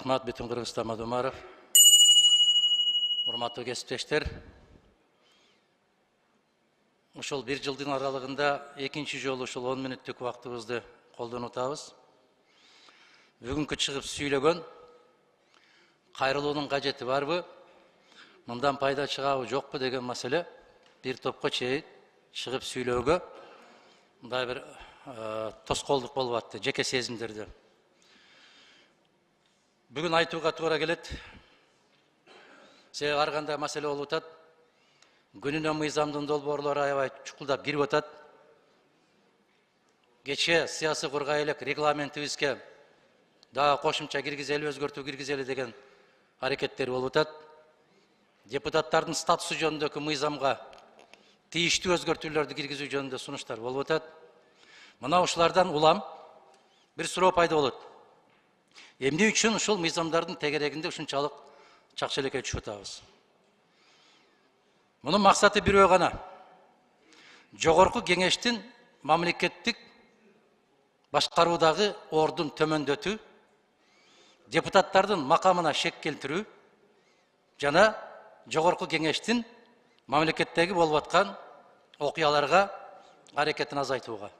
Рахмат, Бетин Кыргызстан Мадумаров. Урматтуу кесиптештер. Ушул бир жылдын аралыгында экинчи жолу ушул 10 мүнөттүк убактыбызды колдонуп атабыз. Бүгүнкү чыгып сүйлөгөн кайрылуунун кажети барбы? Мындан пайда чыгабы жокпу деген маселе бир топко чейин чыгып сүйлөөгө мындай бир тоскоолдук болуп атты, жеке сезимдерди. Бүгүн айтууга туура келет. Себеби ар кандай маселе болуп атат. Күнүнө мыйзамдын долбоорлору аябай чукулдап кирип атат. Кечээ саясий кургайлык регламентибизге дагы кошумча киргизели, өзгөртүү киргизели деген аракеттер болуп атат. Депутаттардын статусу жөнүндөгү мыйзамга тийиштүү өзгөртүүлөрдү киргизүү жөнүндө сунуштар болуп атат. Мына ушулардан улам бир суроо пайда болот. Эмне үчүн ушул мыйзамдардын тегерегинде ушунчалык чакчелекке түшүп атабыз? Мунун максаты бирөө гана. Жогорку кеңештин мамлекеттик башкаруудагы ордун төмөндөтүү, депутаттардын макамына шек келтирүү жана жогорку кеңештин мамлекеттеги болуп аткан окуяларга аракетин азайтууга.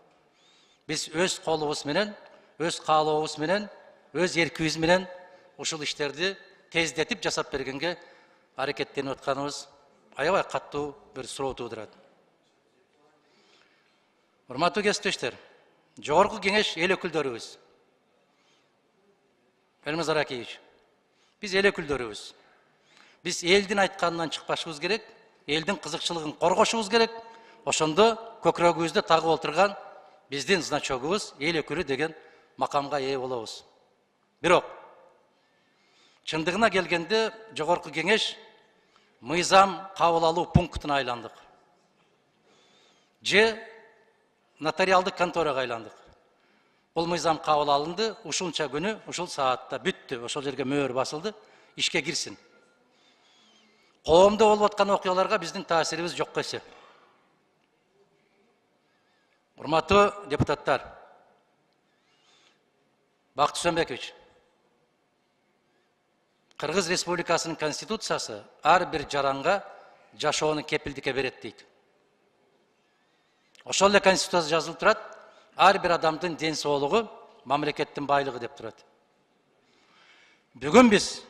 Биз өз колубуз менен, өз каалообуз менен, өз эркибиз менен ушул иштерди тездетип жасап бергенге аракеттенип атканыбыз аябай каттуу бир суроо туудурат. Урматтуу кесиптештер, жогорку кеңеш эл өкүлдөрүбүз. Элмазар Акеевич, биз эл өкүлдөрүбүз. Биз элдин айтканынан чыкпашыбыз керек, элдин кызыкчылыгын коргошубуз керек. Ошондо көкүрөгүбүздө тагып отурган биздин значогубуз эл өкүлү деген макамга ээ болобуз. Бирок чындыгына келгенде жогорку кеңеш мыйзам кабыл алуу пунктуна айландык. Же нотариалдык конторага айландык. Бул мыйзам кабыл алынды, ушунча күнү, ушул саатта бүттү, ошол жерге мөөр басылды, ишке кирсин. Коомдо болуп аткан окуяларга биздин таасирибиз жокко эсеп. Урматтуу депутаттар, Бактык Сөмбекович, Кыргыз Республикасынын конституциясы ар бир жаранга жашоону кепилдикке берет дейт. Ошол эле конституцияда жазылып турат, ар бир адамдын ден соолугу мамлекеттин байлыгы деп турат. Бүгүн биз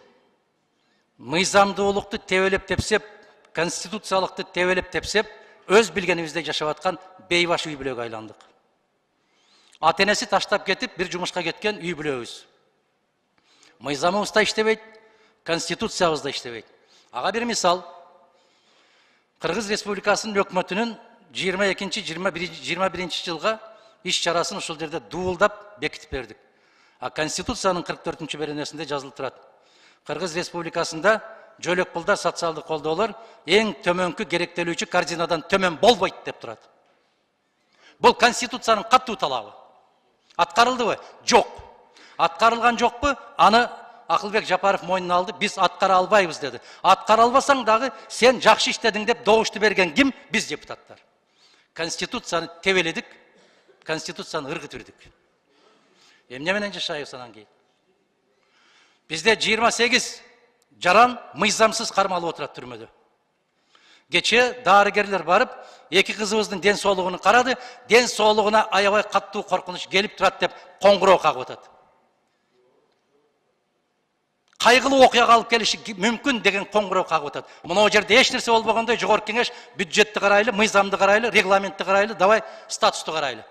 мыйзамдуулукту тебелеп тепсеп, конституциялыкты тебелеп тепсеп, өз билгенибизде жашап аткан бейбаш үй бүлөгө айландык. Ата энеси таштап кетип, бир жумушка кеткен үй бүлөбүз. Мыйзамыбыз да иштебейт, конституциябыз да иштебейт. Ага бир мисал, Кыргыз Республикасынын өкмөтүнүн 22-21 жылга иш чарасын ушул жерде дуулдап бекитип бердик. А конституциянын 44-чү беренесинде жазылып турат. Кыргыз Республикасында жөлөк пулдар, социалдык колдоолор эң төмөнкү керектелүүчү корзинадан төмөн болбойт деп турат. Бул конституциянын каттуу талабы. Аткарылдыбы? Жок. Аткарылган жокпу? Аны Акылбек Жапаров мойнуна алды, биз аткара албайбыз деди. Аткара албасаң дагы сен жакшы иштедиң деп добушту берген ким? Биз депутаттар. Конституцияны тебеледик, конституцияны ыргытып ирдик. Эмне менен жашайбыз анан кийин? Бизде 28 жаран мыйзамсыз кармалып отурат түрмөдө. Кечээ дарыгерлер барып, эки кызыбыздын ден соолугун карады, ден соолугуна аябай каттуу коркунуч келип турат деп коңгуроо кагып атат. Кайгылуу окуяга алып келиши мүмкүн деген коңгуроо кагып атат. Мына жерде эч нерсе болбогондой жогорку кеңеш бюджетти карайлы, мыйзамды карайлы, регламентти карайлы, давай статусту карайлы.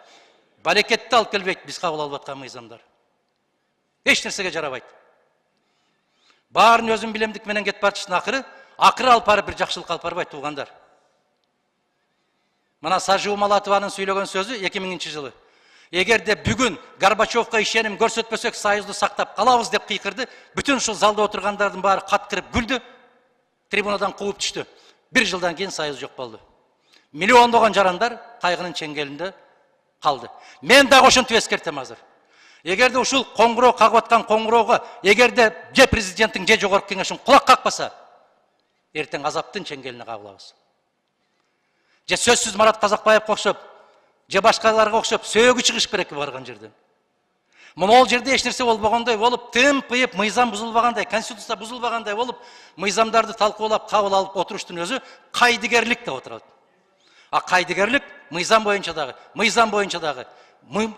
Балекетти алып келбейт биз кабыл алып аткан мыйзамдар. Эч нерсеге жарабайт. Баарын өзүм билемдик менен кетип барчысын акыры алып барып бир жакшылык алып барбайт туугандар. Мына Сажы Умалатованын сүйлөгөн сөзү 2000 жылы. Эгерде бүгүн Горбачевка ишеним көрсөтпөсөк союзду сактап калабыз деп кыйкырды, бүтүн ушул залда отургандардын баары каткырып күлдү, трибунадан кууп түштү. Бир жылдан кийин союз жок болду. Миллиондогон жарандар кайгынын чеңгелинде калды. Мен дагы ошентип эскертем азыр. Эгерде ушул коңгуроо кагып аткан коңгуроого эгерде же президенттин же жогорку кеңештин кулак какпаса, эртең азаптын чеңгелине кабылабыз. Же сөзсүз Марат Казакбаевге окшоп, же башкаларга окшоп сөөгү чыгыш керек барган жерден. Монол жерде эч нерсе болбогондой болуп, тымпыйып, мыйзам бузулбагандай, конституция бузулбагандай болуп, мыйзамдарды талкуулап, кабыл алып отуруштун өзү кайдыгерлик деп отурат. А кайдыгерлик мыйзам боюнча дагы,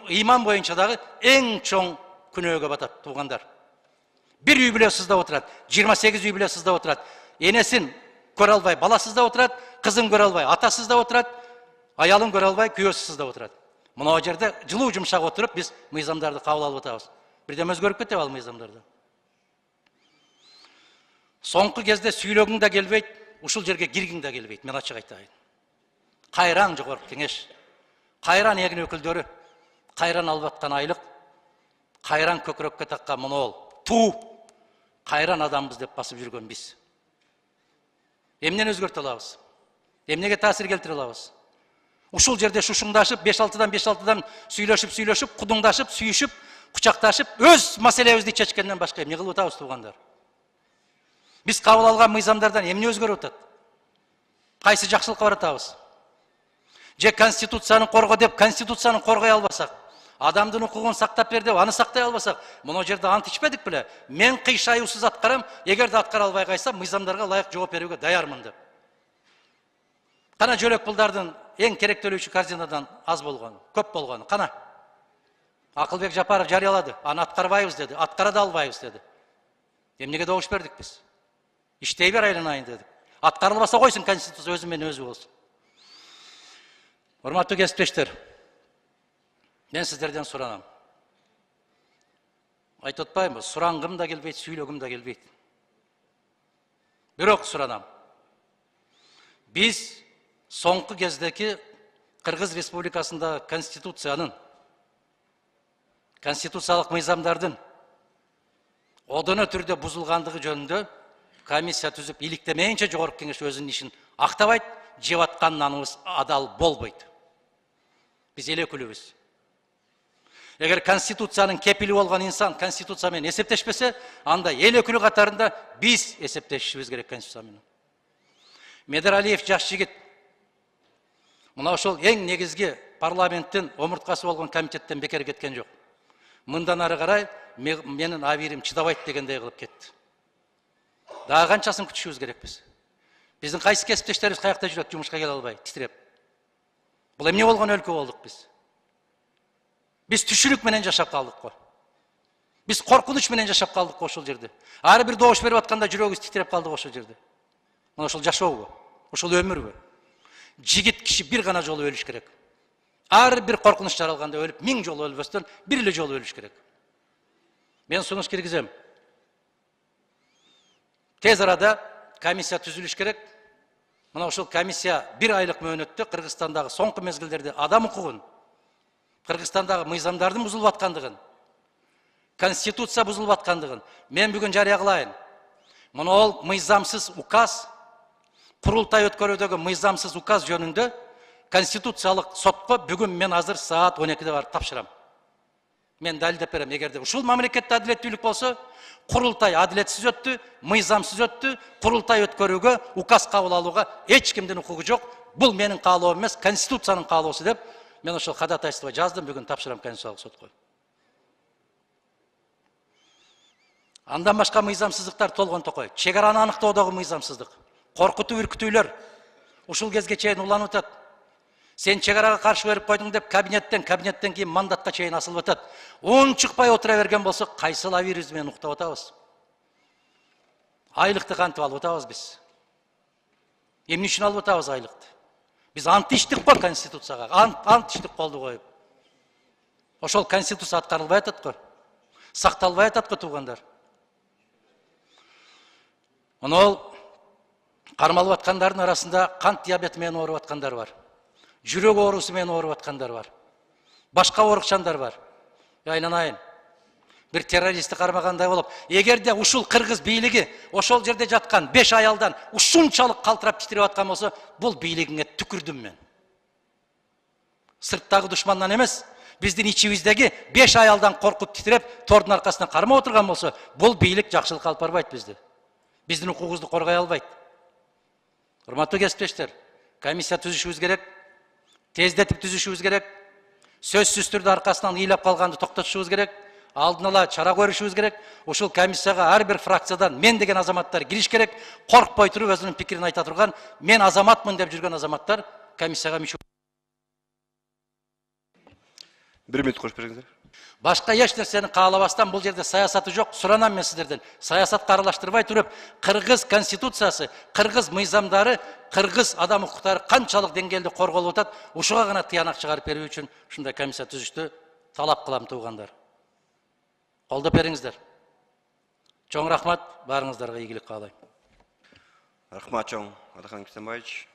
ыйман боюнча дагы эң чоң күнөөгө батат, туугандар. Bir үй бүлө сыздап отурат, 28 үй бүлө сыздап отурат. Энесин көрө албай баласы сыздап отурат, кызын көрө албай атасы сыздап отурат, аялын көрө албай күйөөсү сыздап отурат. Мына жерде жылуу жумшак отуруп биз мыйзамдарды кабыл алып атабыз. Бирдем өзгөрүп кетеби ал мыйзамдарды? Соңку кезде сүйлөгүң да келбейт, ушул жерге киргиң да келбейт, мен ачык айтайын. Кайран жогорку кеңеш, кайран эгин өкүлдөрү, кайран алып аткан айлык, кайран көкүрөккө таккан монол, кайран адамбыз деп басып жүргөн биз. Эмнени өзгөртө алабыз? Эмнеге таасир келтире алабыз? Ушул жерде шушуңдашып, 5-6-дан сүйлөшүп, кудуңдашып, сүйүшүп, кучакташып, өз маселебизди чечкенден башка эмне кылып атабыз, туугандар? Биз кабыл алган мыйзамдардан эмне өзгөрүп атат? Кайсы жакшылыкка баратабыз? Же конституцияны корго деп, конституцияны коргой албасак, адамдын укугун сактап бер деп, аны сактай албасак, мына жерде ант ичпедик беле? Мен кыйшаюусуз аткарам, эгерде аткара албай кайсам, мыйзамдарга ылайык жооп берүүгө даярмын деп. Кана жөлөк пулдардын эң керектөлүүчү корзинадан аз болгону, көп болгону, кана? Акылбек Жапаров жарыялады, аны аткарбайбыз деди, аткара да албайбыз деди. Эмнеге добуш бердик биз? Иштей бер айланайын дедик. Аткарылбаса койсун, конституция өзү менен өзү болсун. Урматтуу кесиптештер, мен сиздерден суранам. Айтып атпаймынбы, сурангым да келбейт, сүйлөгүм да келбейт. Бирок суранам. Биз соңку кездеки Кыргыз Республикасындагы конституциянын, конституциялык мыйзамдардын одоно түрдө бузулгандыгы жөнүндө комиссия түзүп, иликтемейинче жогорку кеңеш өзүнүн ишин актабайт, жеп аткан наныбыз адал болбойт. Биз эл өкүлүбүз. Эгер конституциянын кепили болгон инсан конституция менен эсептешпесе, анда эл өкүлү катарында биз эсептешишибиз керек конституция менен. Медералиев жаш жигит мына ошол эң негизги парламенттин омурткасы болгон комитеттен бекер кеткен жок. Мындан ары карай менин абийирим чыдабайт дегендей кылып кетти. Дагы канчасын күтүшүбүз керекпиз? Биздин кайсы кесиптештерибиз каякта жүрөт, жумушка келе албай, титиреп. Бул эмне болгон өлкө болдук биз? Биз түшүнүк менен жашап калдык го. Биз коркунуч менен жашап калдык го ошол жерде. Ар бир добуш берип атканда жүрөгүбүз титиреп калды ошол жерде. Мына ошол жашообу, ошол өмүрбү? Жигит киши бир гана жолу өлүш керек. Ар бир коркунуч жаралганда өлүп, 1000 жолу өлбөстөн бир эле жолу өлүш керек. Мен сунуш киргизем. Тез арада комиссия түзүлүш керек. Мына ошол комиссия бир айлык мөөнөттө Кыргызстандагы соңку мезгилдерде адам укугун, Кыргызстандагы мыйзамдардын бузулуп аткандыгын, конституция бузулуп аткандыгын мен бүгүн жарыя кылайын. Мына ол мыйзамсыз указ, курултай өткөрүүдөгү мыйзамсыз указ жөнүндө конституциялык сотко бүгүн мен азыр саат 12-де барып тапшырам. Мен далилдеп берем, эгерде ушул мамлекетте адилеттүүлүк болсо, курултай адилетсиз өттү, мыйзамсыз өттү, курултай өткөрүүгө, указ кабыл алууга эч кимдин укугу жок. Бул менин каалоом эмес, конституциянын каалоосу деп мен ошол кадатайство жаздым, бүгүн тапшырам конституциялык сотко. Андан башка мыйзамсыздыктар толгон токой. Чек араны аныктоодогу мыйзамсыздык, коркутуу, үркүтүүлөр ушул кезге чейин уланып атат. Сен чек арага каршы берип койдуң деп кабинеттен кийин мандатка чейин асылып атат. Чыкпай отура берген болсо, кайсыл абийирибиз менен уктап атабыз? Айлыкты кантип алып атабыз биз? Эмне үчүн алып атабыз айлыкты? Биз ант иштик го конституцияга, ант иштик колду коюп. Ошол конституция аткарылбай атат го. Сакталбай атат го, туугандар. Мына кармалып аткандардын арасында кант диабети менен ооруп аткандар бар. Жүрөк оорусу менен ооруп аткандар бар. Башка оорукчандар бар. Айланайын. Бир террористти кармагандай болуп, эгерде ушул кыргыз бийлиги ошол жерде жаткан 5 аялдан ушунчалык калтырап титирип аткан болсо, бул бийлигиңе түкүрдүм мен. Сырттагы душмандан эмес, биздин ичибиздеги 5 аялдан коркуп титиреп, тордун аркасына кармап отурган болсо, бул бийлик жакшылык алып барбайт бизди. Биздин укугубузду коргой албайт. Урматтуу кесиптештер, комиссия түзүшүбүз керек, тездетип түзүшүбүз керек, сөзсүз түрдө аркасынан ыйлап калганды токтотушубуз керек. алдын ала чара көрүшүбүз керек. Ушул комиссияга ар бир фракциядан мен деген азаматтар кириш керек. Коркпой туруп өзүнүн пикирин айта турган, мен азаматмын деп жүргөн азаматтар комиссияга мүчө. 1 минут коюп бериңиздер. Башка эч нерсени каалабастан бул жерде саясаты жок. Суранам мен сиздерден. Саясатты аралаштырбай туруп, кыргыз конституциясы, кыргыз мыйзамдары, кыргыз адам укуктары канчалык деңгээлде корголуп атат, ушуга гана тыянак чыгарып берүү үчүн ушундай комиссия түзүштү талап кылам туугандар. Колдоп бериңиздер. Чоң рахмат, баарыңыздарга ийгилик каалайм. Рахмат чоң, Атахан Кисенбаевич.